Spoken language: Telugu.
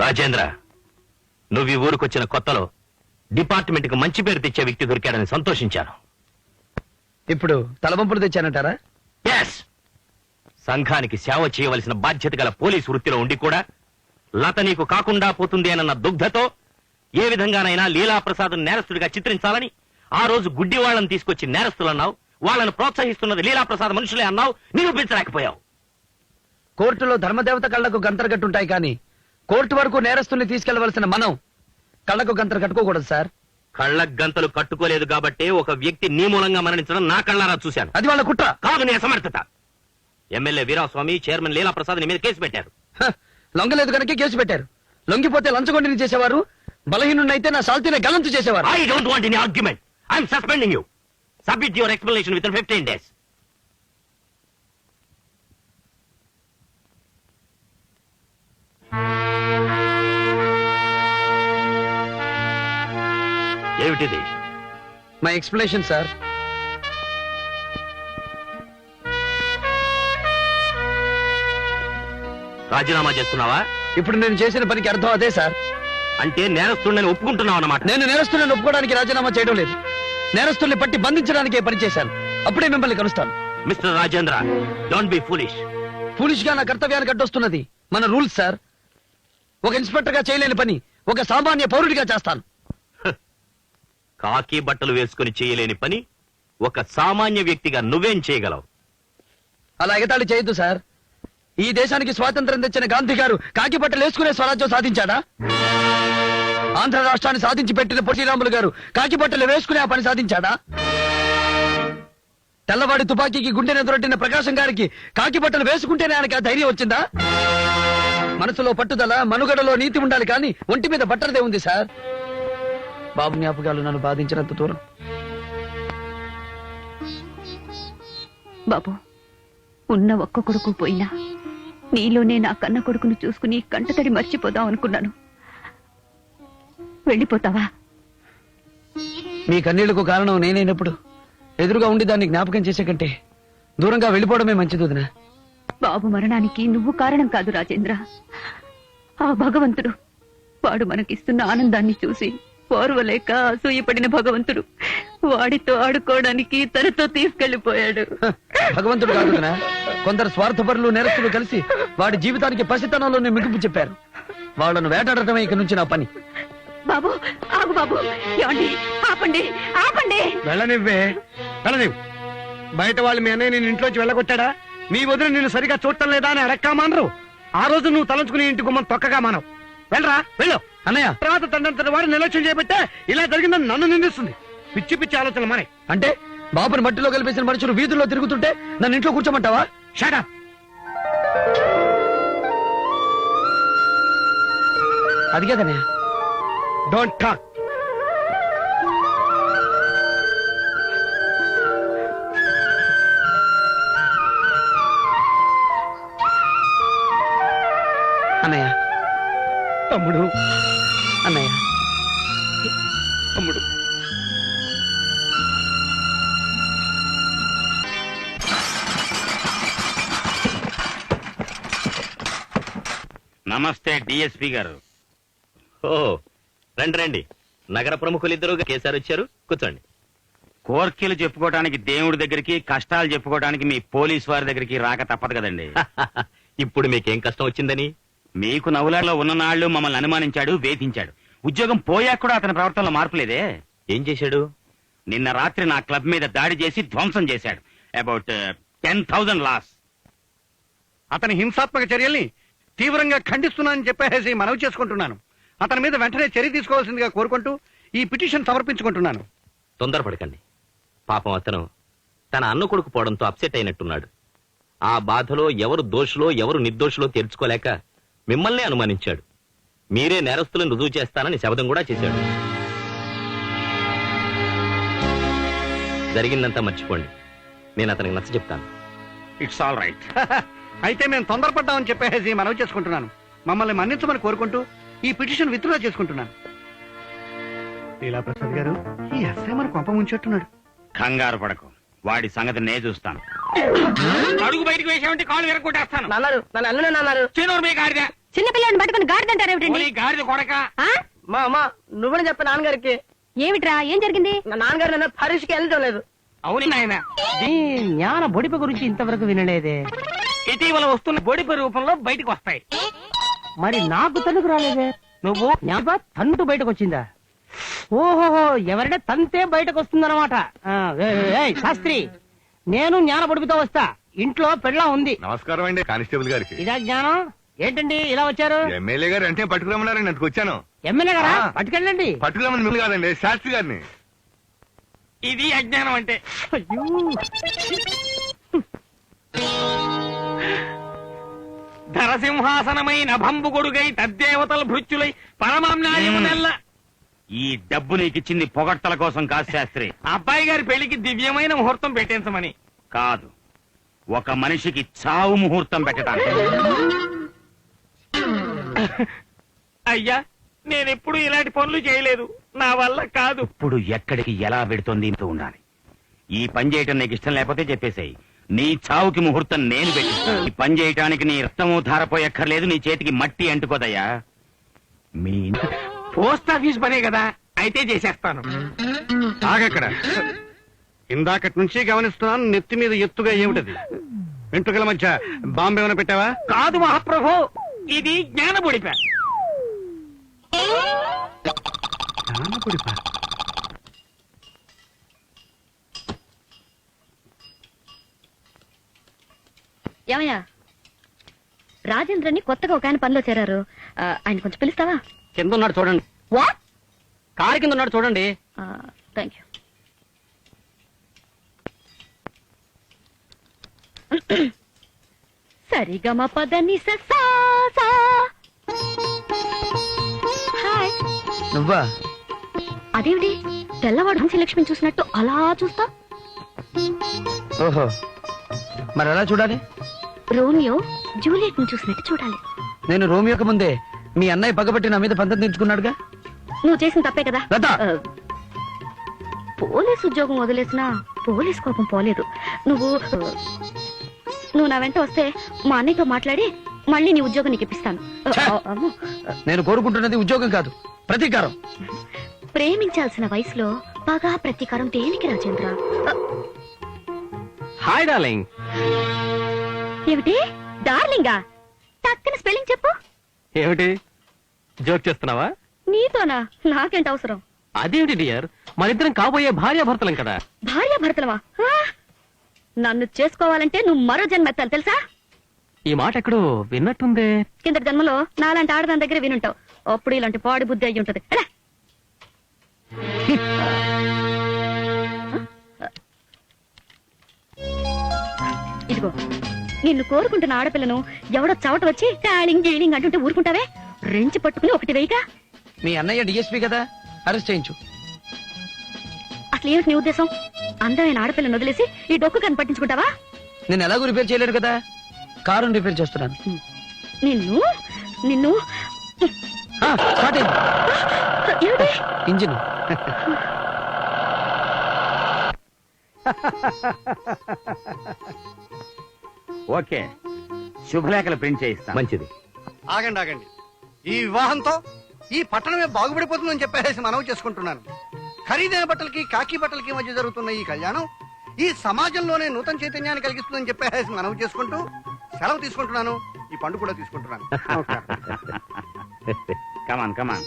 రాజేంద్ర, నువ్వు ఈ ఊరికొచ్చిన కొత్తలో డిపార్ట్మెంట్ కి మంచి పేరు తెచ్చే వ్యక్తి దొరికాడని సంతోషించాను. ఇప్పుడు తలవంపులు తెచ్చానంటారా? ఎస్, సంఘానికి సేవ చేయవలసిన బాధ్యత గల పోలీసు వృత్తిలో ఉండి కూడా లత నీకు కాకుండా పోతుంది అన్న దుగ్ధతో ఏ విధంగానైనా లీలాప్రసాద్ నేరస్తుడిగా చిత్రించాలని ఆ రోజు గుడ్డి వాళ్ళని తీసుకొచ్చి నేరస్తులన్నావు. వాళ్ళను ప్రోత్సహిస్తున్నది లీలాప్రసాద్ మనుషులే అన్నావు. నిరూపించలేకపోయావు. కోర్టులో ధర్మదేవత కళ్లకు గంతలు కట్టుంటాయి కానీ కోర్టు వరకు నేరస్తుల్ని తీసుకెళ్లవలసిన మనం కళ్లకు గంతలు కట్టుకోకూడదు సార్. కళ్ళ గంతలు కట్టుకోలేదు కాబట్టి ఒక వ్యక్తి నీ మూలంగా మరణించడం నా కళ్ళారా చూశాను. అది వాళ్ళ కుట్ర కాదు, నీ అసమర్థత. ఎమ్మెల్యే వీరాస్వామి, చైర్మన్ లీలాప్రసాద్ మీద కేసు పెట్టారు. లొంగలేదు కనుక కేసు పెట్టారు. లొంగిపోతే లంచగొండిని చేసేవారు, బలహీనున్నైతే నా సాల్తీనే గలంతు చేసేవారు. I don't want any argument. I'm suspending you. Submit your explanation with 15 days. ఏమిటిది? My explanation sir. రాజీనామా చేస్తున్నావా? ఇప్పుడు నేను చేసిన పనికి అర్థం అదే సార్. అంటే నేరస్తుడిని ఒప్పుకుంటున్నావు అన్నమాట. నేను నేరస్తులను ఒప్పుకోవడానికి రాజీనామా చేయడం లేదు. నేరస్తుల్ని పట్టి బంధించడానికే పని చేశాను. అప్పుడే మిమ్మల్ని కలుస్తాను. Mister Rajendra, don't be foolish. Foolish గా నా కర్తవ్యానికి అడ్డొస్తున్నది మన రూల్స్ సార్. ఒక ఇన్స్పెక్టర్ గా చేయలేని పని ఒక సామాన్య పౌరుడిగా చేస్తాను. కాకి బట్టలు వేసుకుని చేయలేని పని ఒక సామాన్య వ్యక్తిగా నువ్వేం చేయగలవు? అలా ఎగతాళి చేయొద్దు సార్. ఈ దేశానికి స్వాతంత్రం తెచ్చిన గాంధీ గారు కాకి బట్టలు వేసుకునే స్వరాజ్యం సాధించాడా? ఆంధ్ర రాష్ట్రాన్ని సాధించి పెట్టిన పొట్టి శ్రీరాములు గారు కాకి బట్టలు వేసుకునే ఆ పని సాధించాడా? తెల్లవాడి తుపాకీకి గుండెని దొరటిన ప్రకాశం గారికి కాకి బట్టలు వేసుకుంటేనే ఆయనకి ఆ ధైర్యం వచ్చిందా? మనసులో పట్టుదల, మనుగడలో నీతి ఉండాలి కానీ ఒంటి మీద బట్టలదే ఉంది సార్. బాబు జ్ఞాపకాలు నన్ను బాధించినంత దూరం. బాబు, ఉన్న ఒక్క కొడుకు పోయినా నీలోనే నా కన్న కొడుకును చూసుకుని కంటతడి మర్చిపోదాం అనుకున్నాను. వెళ్ళిపోతావా? మీ కన్నీళ్లకు కారణం నేనైనప్పుడు ఎదురుగా ఉండి దాన్ని జ్ఞాపకం చేసే కంటే దూరంగా వెళ్ళిపోవడమే మంచిది వదినా. బాబు మరణానికి నువ్వు కారణం కాదు రాజేంద్ర. ఆ భగవంతుడు, వాడు మనకిస్తున్న ఆనందాన్ని చూసి ఓర్వలేక అసూయపడిన భగవంతుడు వాడితో ఆడుకోవడానికి తనతో తీసుకెళ్లిపోయాడు. భగవంతుడు కాదు వదినా, కొందరు స్వార్థపరులు, నేరస్తులు కలిసి వాడి జీవితానికి పసితనంలోనే మిగుపు చెప్పారు. వాళ్ళను వేటాడటమే ఇక నుంచి నా పని. బాబు ఆగు బాబు, ఏమండి ఆపండి ఆపండి. వెళ్ళనివ్వే, వెళ్ళనివ్వు. బయట వాళ్ళు మీ అన్నయ్య నేను ఇంట్లోంచి వెళ్ళగొట్టాడా? మీ వదిన నిన్ను సరిగా చూడటం లేదా అని అడక్కా మానరు. ఆ రోజు నువ్వు తలంచుకుని ఇంటి గుమ్మం తొక్కగా మానవు. వెళ్ళరా, వెళ్ళు అన్నయ్య. తర్వాత తండ్రి వాడు నిర్లక్ష్యం చేయబట్టే ఇలా జరిగిందని నన్ను నిందిస్తుంది. పిచ్చి పిచ్చి ఆలోచనలు మానే. అంటే బాబుని మట్టిలో కలిపేసిన మనుషులు వీధుల్లో తిరుగుతుంటే నన్ను ఇంట్లో కూర్చోమంటావా? Shut up. అది కదన్నయ్య. Don't talk. అన్నయ్య, తమ్ముడు, అన్నయ్య, తమ్ముడు. నమస్తే డిఎస్పీ గారు. ఓ రండి రండి. నగర ప్రముఖులిద్దరూ కేసారి వచ్చారు, కూర్చోండి. కోర్కెలు చెప్పుకోవడానికి దేవుడి దగ్గరికి, కష్టాలు చెప్పుకోవడానికి మీ పోలీసు వారి దగ్గరికి రాక తప్పదు కదండి. ఇప్పుడు మీకేం కష్టం వచ్చిందని? మీకు నవ్వులాలో ఉన్న నాళ్లు మమ్మల్ని అనుమానించాడు, వేధించాడు. ఉద్యోగం పోయాక కూడా అతని ప్రవర్తనలో మార్పులేదే. ఏం చేశాడు? నిన్న రాత్రి నా క్లబ్ మీద దాడి చేసి ధ్వంసం చేశాడు. About 10,000 loss. అతని హింసాత్మక చర్యల్ని తీవ్రంగా ఖండిస్తున్నానని చెప్పేసి మనవి చేసుకుంటున్నాను. అతని మీద వెంటనే చర్య తీసుకోవాల్సిందిగా కోరుకుంటూ ఈ పిటిషన్ సమర్పించుకుంటున్నాను. తొందరపడకండి. పాపం అతను తన అన్న కొడుకు పోవడంతో అప్సెట్ అయినట్టున్నాడు. ఆ బాధలో ఎవరు దోషులో ఎవరు నిర్దోషులో తెరుచుకోలేక మిమ్మల్నే అనుమానించాడు. మీరే నేరస్తులను రుజువు చేస్తానని శపథం కూడా చేశాడు. జరిగిందంతా మర్చిపోండి. నేను అతనికి నచ్చ చెప్తాను. It's all right. అయితే మేము తొందరపడ్డామని చెప్పేసి మనవి చేసుకుంటున్నాను. మమ్మల్ని మన్నించమని కోరుకుంటూ ఈ పిటిషన్ విత్డ్రా చేసుకుంటున్నాను. లీలాప్రసాద్ గారు, ఈ ఎస్ఐ మన కొంప ముంచెట్టున్నాడు. కంగారు పడకు, వాడి సంగతి నే చూస్తాను. అడుగు బయటకు వేసామంటే కాలు విరగొట్టేస్తాను. నన్ను అల్లనే అన్నారు. చేనూరు మీ గాడిద. చిన్నపిల్లని పట్టుకుని గాడిదంటారు ఏమిటండి పోనీ గాడిద కొడక ఆ? మా అమ్మ నువ్వని చెప్ప నాన్నగారికి ఏమిట్రా ఏం జరిగింది నా నాన్నగారు నన్ను పరీక్షకి వెళ్ళడం లేదు. అవును నాయన ఈ జ్ఞాన బొడిప గురించి ఇంతవరకు వినలేదే. ఇటీవల వస్తున్న బొడిప రూపంలో బయటకు వస్తాయి. మరి నాకు తనుకు రాలేదే. నువ్వు జ్ఞాప తన్నుటు బయటకు వచ్చిందా? ఓహోహో, ఎవరైనా తంతే బయటకు వస్తుందన్నమాట. శాస్త్రి, నేను జ్ఞాన బొడిపితో వస్తా. ఇంట్లో పెళ్ళ ఉంది. నమస్కారం అండి కానిస్టేబుల్ గారికి. ఇదా జ్ఞానం? ఏంటండి ఇలా వచ్చారు? ఎమ్మెల్యే గారు అంటే పట్టుకురమ్మన్నారండి, అందుకు వచ్చాను. ఎమ్మెల్యే గారా? ఆ. పట్టుకెళ్ళండి. పట్టుకురమ్మని మిమ్మల్ని కాదండి, శాస్త్రి గారిని. ఇది అజ్ఞానం అంటే. అయ్యో. ధరసింహాసనమైన భంబుగొడుగై తద్దేవతల భృత్యులై పరమామ్నాయమునెల్ల. ఈ డబ్బు నీకిచ్చింది పొగట్టల కోసం కాదు శాస్త్రి. అబ్బాయి గారి పెళ్లికి దివ్యమైన ముహూర్తం పెట్టించమని కాదు, ఒక మనిషికి చావు ముహూర్తం పెట్టడానికి. అయ్యా, నేనెప్పుడు ఇలాంటి పనులు చేయలేదు, నా వల్ల కాదు. ఇప్పుడు ఎక్కడికి ఎలా పెడుతోంది ఇంటూ ఉండాలి. ఈ పని చేయటం నీకు ఇష్టం లేకపోతే చెప్పేసాయి. నీ చావుకి ముహూర్తం నేను పెట్టిస్తాను. ఈ పని చేయటానికి నీ రక్తము ధారపోయక్కర్లేదు, నీ చేతికి మట్టి అంటుకోదయ్యా. మీ పోస్ట్ ఆఫీస్ పనే కదా, అయితే చేసేస్తాను. ఆగక్కడ. ఇందాకటి నుంచి గమనిస్తున్నాను, నెత్తి మీద ఎత్తుగా ఏమిటది? వెంట్రుకల మధ్య బాంబు ఏమైనా పెట్టావా? కాదు మహాప్రభు, ఇది జ్ఞానబుడిప. ఏమయ్యా, రాజేంద్రని కొత్తగా ఒక ఆయన పనిలో చేరారు. ఆయన కొంచెం పిలుస్తావా? కింద ఉన్నాడు చూడండి. వాట్? కారు కింద ఉన్నాడు చూడండి. Thank you. సరిగమ పదని హాయ్. నువ్వా? అదేమిటి తెల్లవాడు హంసి లక్ష్మిని చూసినట్టు అలా చూస్తా? ఓహో, మరి ఎలా చూడాలి? రోమియో జూలియట్ ని చూసినట్టు చూడాలి. నేను రోమియోకి ముందే మీ అన్నయ్య పగబట్టి నా మీద పంతం తీర్చుకున్నాడుగా. నువ్వు చేసిన తప్పే కదా. లత! పోలీస్ ఉద్యోగం వదిలేసినా పోలీస్ కోపం పోలేదు. నువ్వు నా వెంట వస్తే మా అన్నయ్యతో మాట్లాడి మళ్ళీ నీ ఉద్యోగం నీకు ఇప్పిస్తాను. ఛే! నేను కోరుకుంటున్నది ఉద్యోగం కాదు, ప్రతీకారం. ప్రేమించాల్సిన వయసులో పగా ప్రతీకారం దేనికి రాజేంద్ర? Hi darling. ఏమిటి డార్లింగా? టక్కన స్పెల్లింగ్ చెప్పు. ఏమిటి జోక్ చేస్తున్నావా? నీతోనా? నాకేంటి అవసరం? అదేమిటి డియర్, మనిద్దరం కాబోయే భార్యాభర్తలం కదా. భార్య భర్తలవా? నన్ను చేసుకోవాలంటే నువ్వు మరో జన్మెత్తాలి తెలుసా? ఈ మాట ఎక్కడో విన్నట్టుందే. కిందటి జన్మలో నాలాంటి ఆడదాని దగ్గర వినుంటావు. అప్పుడు ఇలాంటి పాడి బుద్ధి అయ్యి ఉంటది. ఎలా? ఇదిగో, నిన్ను కోరుకుంటున్న ఆడపిల్లను ఎవడో చవట వచ్చి టాలింగ్ గీలింగ్ అంటుంటే ఊరుకుంటావే? రెంచి పట్టుకుని ఒకటి వేయగా. మీ అన్నయ్య డిఎస్పీ కదా, అరెస్ట్ చేయించు. అసలు ఏమిటి నీ ఉద్దేశం? అందమైన ఆడపిల్లను వదిలేసి ఈ డొక్కు కని పట్టించుకుంటావా? నేను ఎలాగో రిపేర్ చేయలేను కదా, కారుని రిపేర్ చేస్తున్నాను. నిన్ను నిన్ను స్టార్ట్ అయింది. ఏమిటి? ఇంజిన్. ఓకే, శుభలేఖలు ప్రింట్ చేయిస్తా. మంచిది. ఆగండి ఆగండి. ఈ వివాహంతో ఈ పట్టణమే బాగుపడిపోతుందని చెప్పేసి మనవి చేసుకుంటున్నాను. ఖరీదైన బట్టలకి కాకి బట్టలకి మధ్య జరుగుతున్న ఈ కళ్యాణం ఈ సమాజంలోనే నూతన చైతన్యాన్ని కలిగిస్తుందని చెప్పేసి మనవి చేసుకుంటూ సెలవు తీసుకుంటున్నాను. ఈ పండు కూడా తీసుకుంటున్నాను. కమాన్ కమాన్.